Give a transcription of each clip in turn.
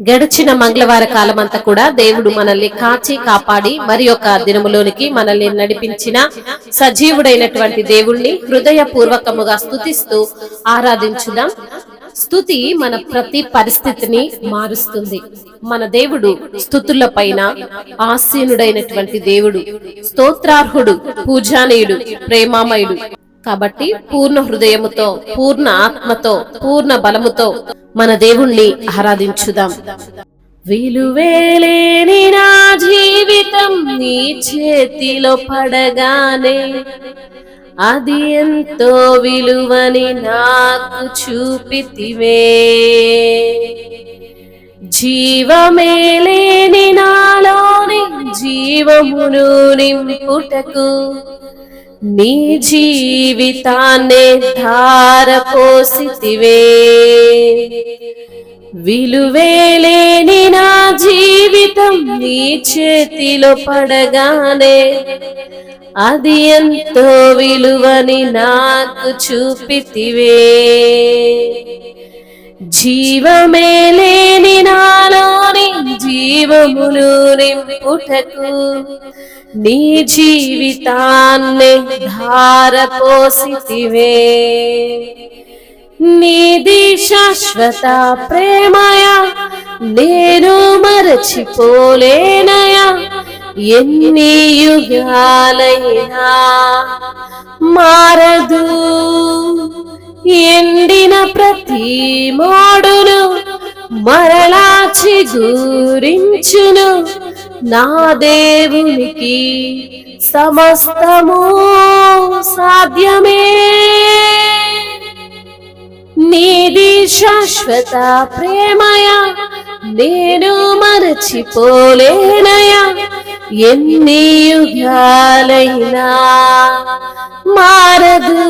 గడిచిన మంగళవార కాలమంతా కూడా దేవుడు మనల్ని కాచి కాపాడి మరి ఒక దినములోనికి మనల్ని నడిపించిన సజీవుడైనటువంటి దేవుణ్ణి హృదయపూర్వకముగా స్తుతిస్తూ ఆరాధించుదాం. స్తుతి మన ప్రతి పరిస్థితిని మారుస్తుంది. మన దేవుడు స్తుతుల పైన ఆసీనుడైనటువంటి దేవుడు, స్తోత్రార్హుడు, పూజానీయుడు, ప్రేమామయుడు. కాబట్టి పూర్ణ హృదయముతో, పూర్ణ ఆత్మతో, పూర్ణ బలముతో మన దేవుణ్ణి ఆరాధించుదాం. విలువేలేని నా జీవితం నీ చేతిలో పడగానే అది ఎంతో విలువని నాకు చూపితివే. జీవమే లేని నాలోని జీవమును నింపుటకు నీ జీవితాన్నే ధారపోసితివే. విలువేలేని నా జీవితం నీ చేతిలో పడగానే అది ఎంతో విలువని నాకు చూపితివే. జీవమే లేని నాలోని జీవమును నింపుటకు నీ జీవితాన్నే ధారపోసితివే. నీది శాశ్వత ప్రేమయా నేను మరచిపోలేనయా. ఎన్ని యుగాలైనా మారదు. ఎండిన ప్రతి మోడును మరలా చిగురించును. నా దేవునికి సమస్తము సాధ్యమే. నీది శాశ్వత ప్రేమయా నేను మరచిపోలేనయా. ఎన్ని యుగాలైనా మారదు.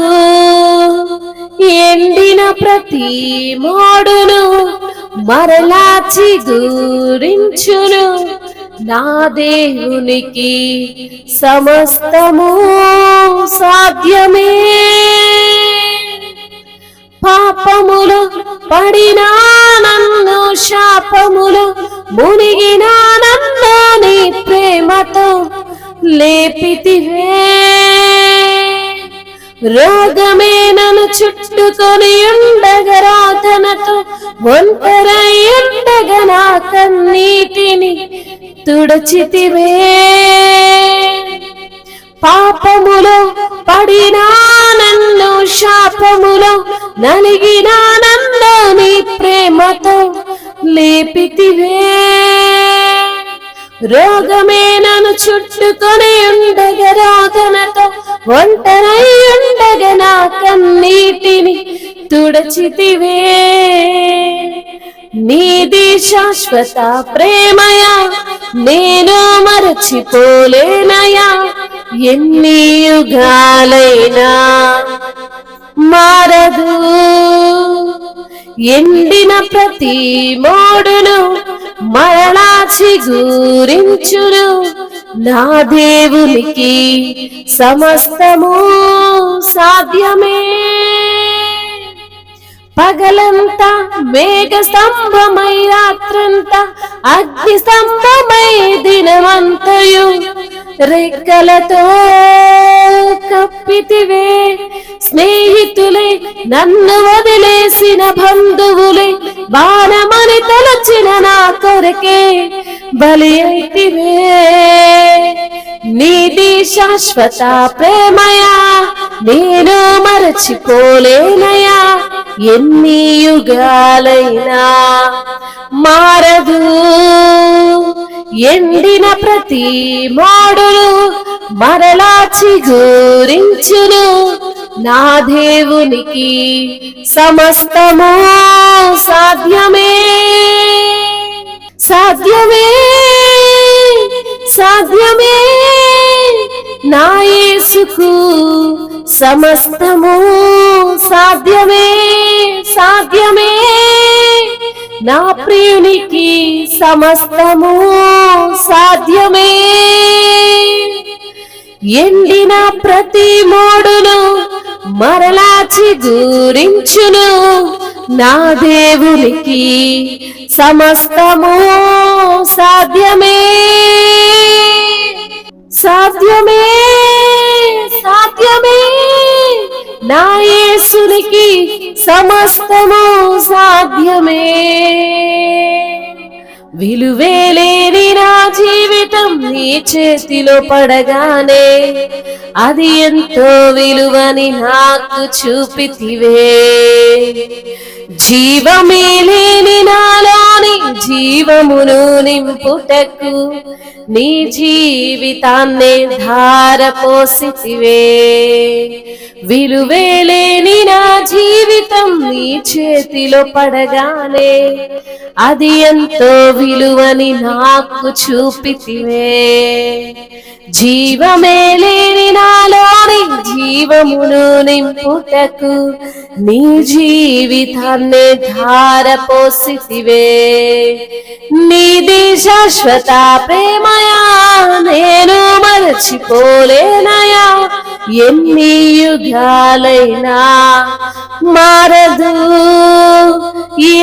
ఎండిన ప్రతి మోడును మరలా చిగురించును. నా దేవునికి సమస్తము సాధ్యమే. పాపములు పడినా నన్ను, శాపములు మునిగినా నన్ను నీ ప్రేమతో లేపితివే. రోగమే నన్ను చుట్టుకొని ఉండగా రాధనతో ఒంటరై ఉండగా నా కన్నీటిని తుడచితివే. పాపములో పడినా నన్ను, శాపములో నలిగినా నన్ను నీ ప్రేమతో లేపితివే. రోగమే నన్ను చుట్టుకొని ఉండగా రాధనతో ఒంటరై ఉండగా నా కన్నీటిని తుడచితివే. నీది శాశ్వత ప్రేమయా నేను మరచిపోలేనయా. ఎన్ని యుగాలైనా మారదు. ఎండిన ప్రతి మోడును మరలా చిగురించును. నా దేవునికి సమస్తము సాధ్యమే. పగలంతా మేఘ స్తంభమై, రాత్రంతా అగ్ని స్తంభమై, దినమంతయు రెక్కలతో కప్పితివే. స్నేహితులే నన్ను వదిలేసిన బంధువులే బాణమని తలచిన నా కొరకే బలి అయితివే. నీది శాశ్వత ప్రేమయా నేను మరచిపోలేనయా. ఎన్ని యుగాలైనా మారదు. ఎండిన ప్రతి మోడును మరలా చిగురించును. నా దేవునికి సమస్తము సాధ్యమే. సాధ్యమే సాధ్యమే. నా యేసుకు సమస్తము సాధ్యమే. సాధ్యమే. నా ప్రియునికి సమస్తము సాధ్యమే. ఎండిన ప్రతి మోడును మరలా చిగురించును. నా దేవునికి సమస్తము సాధ్యమే, సాధ్యమే, సాధ్యమే. నా యేసునికి సమస్తము సాధ్యమే. విలువేలేని నా జీవితం నీ చేతిలో పడగానే అది ఎంతో విలువని నాకు చూపితివే. జీవమే లేని నాలోని జీవమును నింపుటకు నీ జీవితాన్నే ధారపోసితివే. విలువేలేని నా జీవితం నీ చేతిలో పడగానే అది ఎంతో విలువని నాకు చూపితివే. జీవమే లేని నాలోని జీవమును నింపుటకు నీ జీవితాన్నే ధారపోసితివే. నీది శాశ్వత ప్రేమయా, నేను మరచిపోలేనయా. ఎన్ని యుగాలైనా మారదు,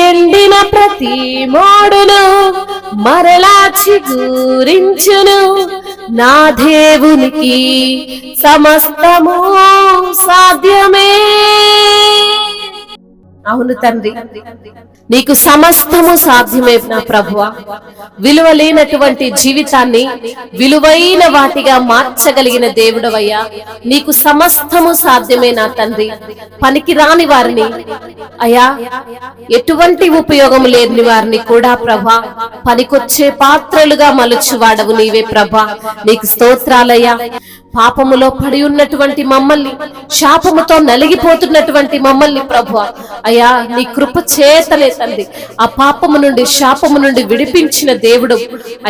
ఎండిన ప్రతి మోడును మరలా చిగురించును. నా దేవునికి సమస్తము సాధ్యమే. అవును తండ్రి, నీకు సమస్తము సాధ్యమే నా ప్రభువా. విలువ లేనటువంటి జీవితాన్ని విలువైన వాటిగా మార్చగలిగిన దేవుడవయ్యా. నీకు సమస్తము సాధ్యమే నా తండ్రి. పనికి రాని వారిని అయ్యా, ఎటువంటి ఉపయోగం లేని వారిని కూడా ప్రభా పనికొచ్చే పాత్రలుగా మలుచువాడవు నీవే ప్రభా. నీకు స్తోత్రాలయ్యా. పాపములో పడి ఉన్నటువంటి మమ్మల్ని, శాపముతో నలిగిపోతున్నటువంటి మమ్మల్ని ప్రభువా అయ్యా నీ కృప చేతనే తండ్రి ఆ పాపము నుండి, శాపము నుండి విడిపించిన దేవుడు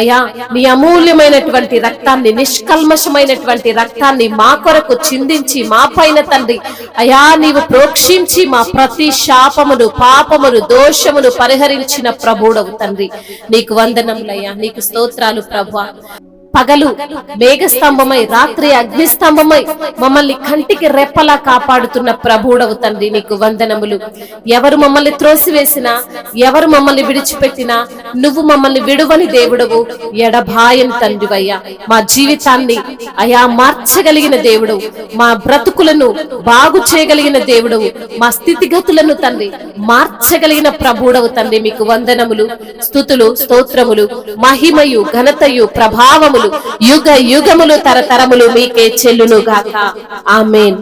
అయ్యా. నీ అమూల్యమైనటువంటి రక్తాన్ని, నిష్కల్మషమైనటువంటి రక్తాన్ని మా కొరకు చిందించి మా పైన తండ్రి అయ్యా నీవు ప్రోక్షించి మా ప్రతి శాపమును, పాపమును, దోషమును పరిహరించిన ప్రభుడవు తండ్రి. నీకు వందనములయ్యా, నీకు స్తోత్రాలు ప్రభువా. పగలు మేఘస్తంభమై, రాత్రి అగ్నిస్తంభమై మమ్మల్ని కంటికి రెప్పలా కాపాడుతున్న ప్రభుడవు తండ్రి. నీకు వందనములు. ఎవరు మమ్మల్ని త్రోసివేసినా, ఎవరు మమ్మల్ని విడిచిపెట్టినా నువ్వు మమ్మల్ని విడువని దేవుడవు, ఎడబాయని తండ్రివయ్యా. మా జీవితాన్ని అయా మార్చగలిగిన దేవుడవు, మా బ్రతుకులను బాగు చేయగలిగిన దేవుడవు, మా స్థితిగతులను తండ్రి మార్చగలిగిన ప్రభుడవు తండ్రి. మీకు వందనములు, స్తుతులు, స్తోత్రములు, మహిమయు, ఘనతయు, ప్రభావములు యుగ యుగములు తరతరములు మీకే చెల్లును గాక. ఆమేన్.